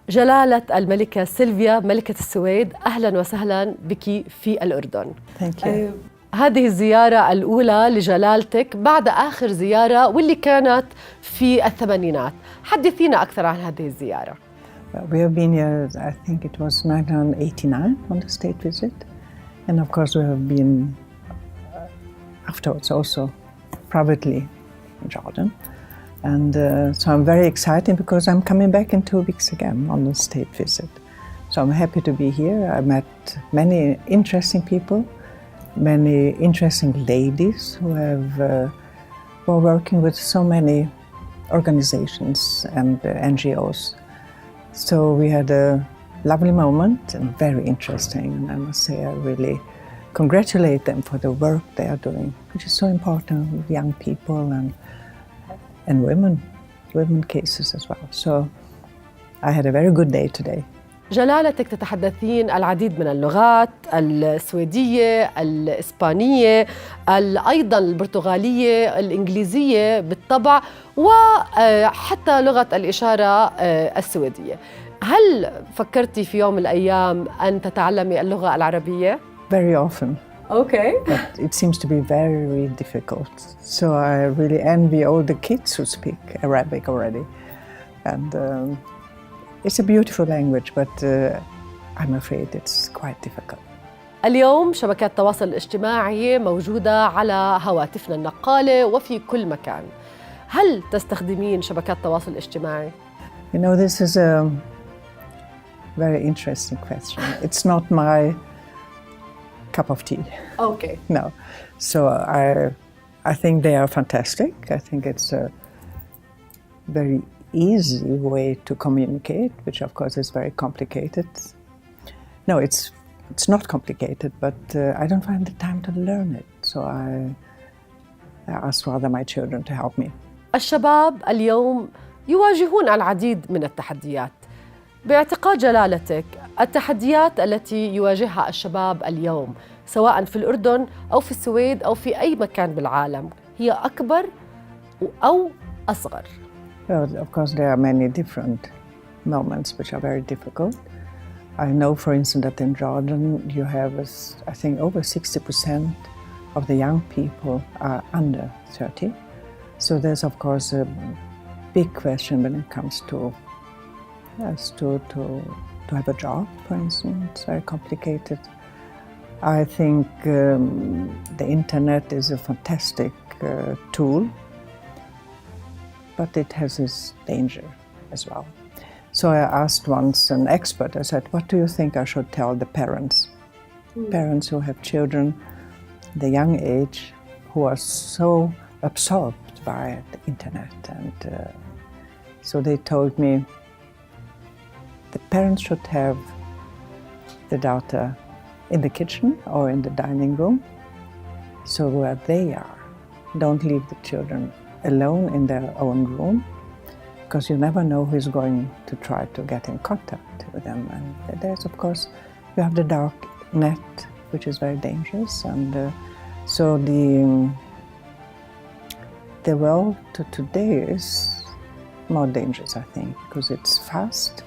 جلالة الملكة سيلفيا ملكة السويد، أهلاً وسهلاً بك في الأردن. هذه الزيارة الأولى لجلالتك بعد آخر زيارة واللي كانت في الثمانينات. حدثينا أكثر عن هذه الزيارة. We have been here, I think it was 1989 on the state visit. And of course we have been afterwards also privately in Jordan. And so I'm very excited because I'm coming back in 2 weeks again on the state visit. So I'm happy to be here. I met many interesting people, many interesting ladies who are working with so many organizations and NGOs. So we had a lovely moment and very interesting. And I must say I really congratulate them for the work they are doing, which is so important with young people and women cases as well. So I had a very good day today. جلالتك تتحدثين العديد من اللغات، السويدية، الإسبانية، أيضاً البرتغالية، الإنجليزية بالطبع، وحتى لغة الإشارة السويدية. هل فكرتي في يوم من الأيام أن تتعلمي اللغة العربية؟ Very often. Okay. But it seems to be very difficult. So I really envy all the kids who speak Arabic already. And it's a beautiful language, but I'm afraid it's quite difficult. اليوم شبكات التواصل الاجتماعي موجودة على هواتفنا النقالة وفي كل مكان. هل تستخدمين شبكات التواصل الاجتماعي؟ You know, this is a very interesting question. It's not my cup of tea. Okay. No. So I think they are fantastic. I think it's a very easy way to communicate, which of course is very complicated. No, it's not complicated, but I don't find the time to learn it. So I ask rather my children to help me. الشباب اليوم يواجهون العديد من التحديات. باعتقاد جلالتك، التحديات التي يواجهها الشباب اليوم سواء في الأردن أو في السويد أو في أي مكان بالعالم هي أكبر أو أصغر؟ Well, of course, there are many different moments which are very difficult. I know, for instance, that in Jordan you have, I think, over 60% of the young people are under 30. So there's, of course, a big question when it comes to have a job, for instance. It's very complicated. I think the internet is a fantastic tool, but it has its danger as well. So I asked once an expert, I said, what do you think I should tell the parents? Parents who have children, the young age, who are so absorbed by the internet. And so they told me the parents should have the daughter in the kitchen or in the dining room, so where they are. Don't leave the children alone in their own room, because you never know who's going to try to get in contact with them. And there's, of course, you have the dark net, which is very dangerous. And so the world today is more dangerous, I think, because it's fast.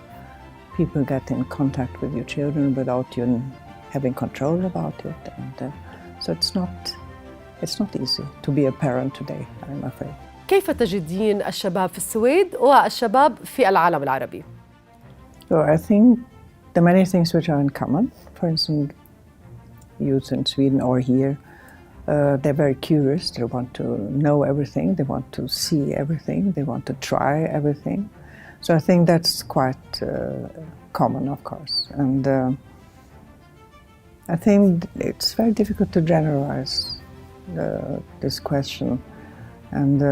People get in contact with your children without you having control about it. And so it's not easy to be a parent today, I'm afraid. كيف تجدين الشباب في السويد والشباب في العالم العربي؟ So I think there are many things which are in common. For instance, youth in Sweden or here, they're very curious. They want to know everything. They want to see everything. They want to try everything. So I think that's quite common, of course. And I think it's very difficult to generalize this question. And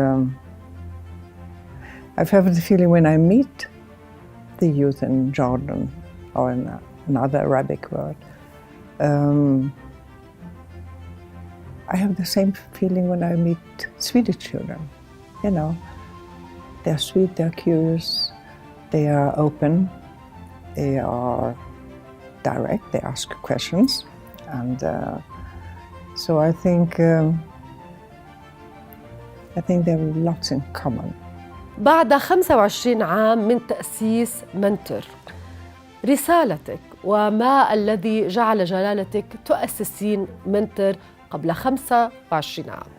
I've had the feeling when I meet the youth in Jordan or in another Arabic world, I have the same feeling when I meet Swedish children. You know, they're sweet, they're curious, they are open, they are direct, they ask questions. And so I think there are lots in common. بعد 25 عام من تأسيس مينتور، رسالتك وما الذي جعل جلالتك تؤسسين مينتور قبل 25 عام.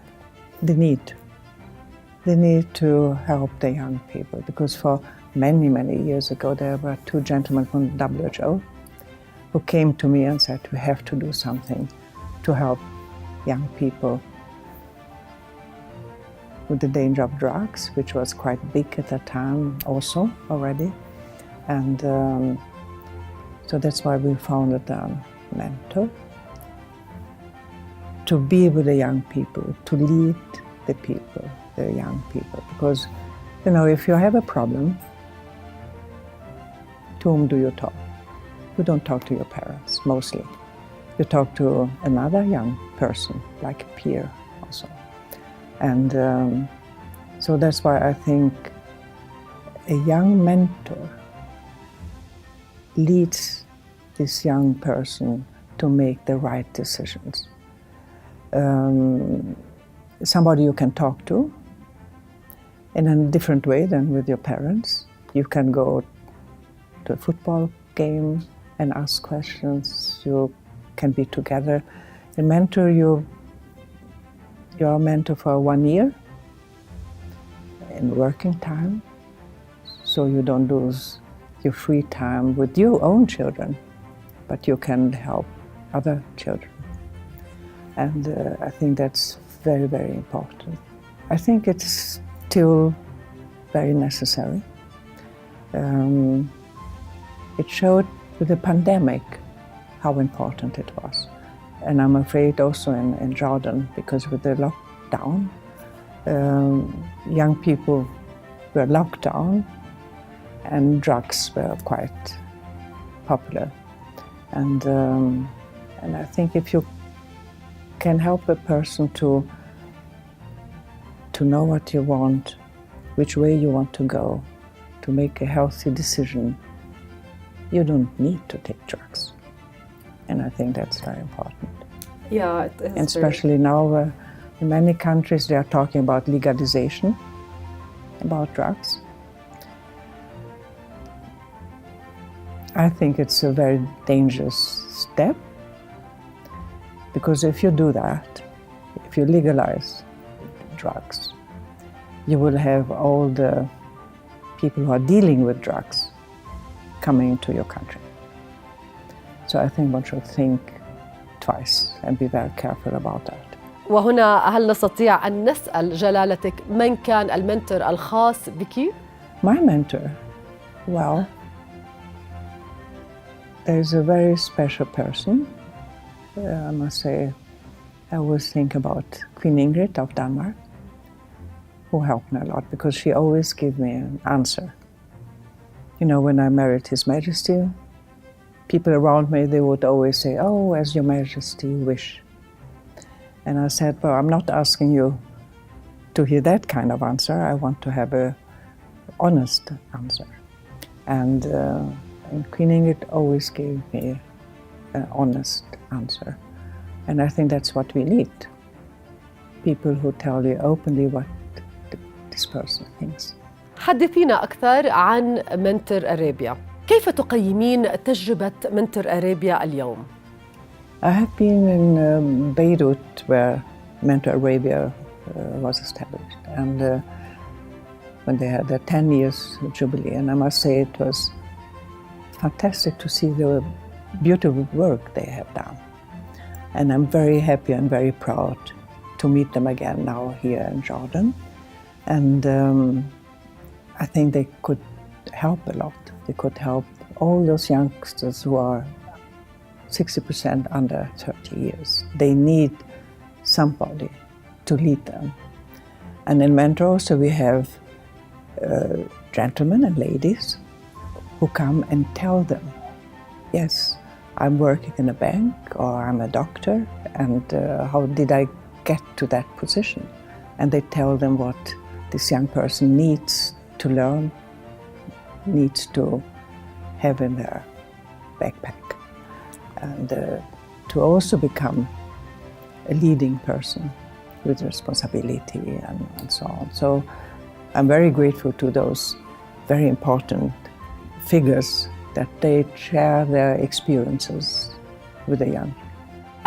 They need to help the young people, because for many years ago there were two gentlemen from WHO who came to me and said, we have to do something to help young people with the danger of drugs, which was quite big at that time also already. And so that's why we founded Mentor, to be with the young people, to lead the people, the young people. Because, you know, if you have a problem, to whom do you talk? You don't talk to your parents, mostly. You talk to another young person, like a peer also. And so that's why I think a young mentor leads this young person to make the right decisions. Somebody you can talk to in a different way than with your parents. You can go to a football game and ask questions. You can be together. A mentor, you're a mentor for 1 year in working time, so you don't lose your free time with your own children, but you can help other children. And I think that's very important. I think it's still very necessary. It showed with the pandemic how important it was. And I'm afraid also in Jordan, because with the lockdown, young people were locked down and drugs were quite popular. And I think if you can help a person to know what you want, which way you want to go, to make a healthy decision, you don't need to take drugs. And I think that's very important. Yeah, it is. And especially now, in many countries, they are talking about legalization, about drugs. I think it's a very dangerous step, because if you do that, if you legalize drugs, you will have all the people who are dealing with drugs coming into your country. So I think one should think twice and be very careful about that. وهنا هل نستطيع أن نسأل جلالتك من كان المنتور الخاص بك؟ My mentor? Well, there's a very special person. I must say, I always think about Queen Ingrid of Denmark, who helped me a lot, because she always gave me an answer. You know, when I married His Majesty, people around me, they would always say, "Oh, as Your Majesty wish." And I said, well, I'm not asking you to hear that kind of answer. I want to have an honest answer. And Queen Ingrid always gave me an honest answer. And I think that's what we need. People who tell you openly what this person thinks. حدثينا أكثر عن مينتور أرابيا. كيف تقيمين تجربة مينتور أرابيا اليوم؟ I have been in Beirut, where Mentor Arabia was established, and when they had their 10 years jubilee, and I must say it was fantastic to see the beautiful work they have done. And I'm very happy and very proud to meet them again now here in Jordan. And I think they could help a lot. They could help all those youngsters who are 60% under 30 years. They need somebody to lead them. And in Mentor also we have gentlemen and ladies who come and tell them, yes, I'm working in a bank, or I'm a doctor, and how did I get to that position? And they tell them what this young person needs to learn, needs to have in their backpack. And to also become a leading person with responsibility and so on. So I'm very grateful to those very important figures that they share their experiences with the young.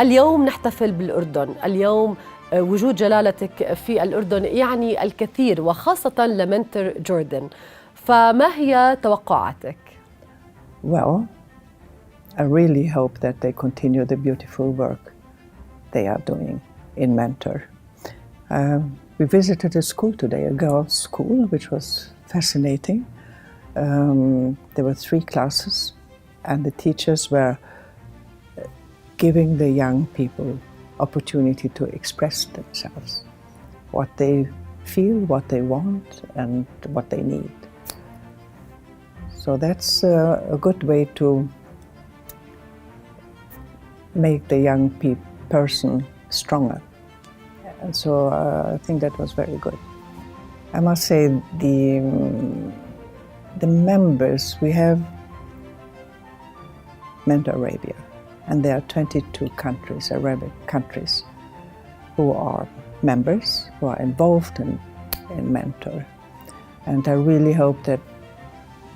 اليوم نحتفل بالأردن. اليوم وجود جلالتك في الأردن يعني الكثير، وخاصة لمنتور جوردن. فما هي توقعاتك؟ Well, I really hope that they continue the beautiful work they are doing in Mentor. We visited a school today, a girls' school, which was fascinating. There were 3 classes, and the teachers were giving the young people opportunity to express themselves, what they feel, what they want, and what they need. So that's a good way to make the young person stronger. And so I think that was very good. I must say the members, we have Mentor Arabia, and there are 22 countries, Arabic countries, who are members, who are involved in Mentor. And I really hope that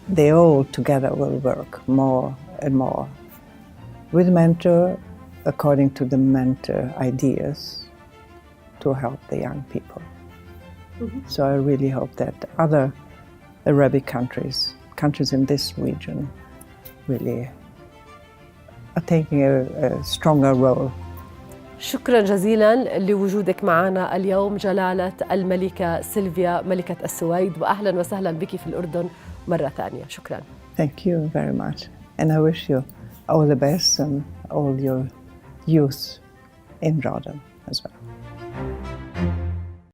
they all together will work more and more with Mentor, according to the Mentor ideas, to help the young people. Mm-hmm. So I really hope that other Arabic countries in this region really are taking a stronger role. شكرا جزيلا لوجودك معنا اليوم جلالة الملكة سيلفيا ملكة السويد، وأهلا وسهلا بك في الأردن مرة ثانية. شكرا. Thank you very much, and I wish you all the best and all your youth in Jordan as well.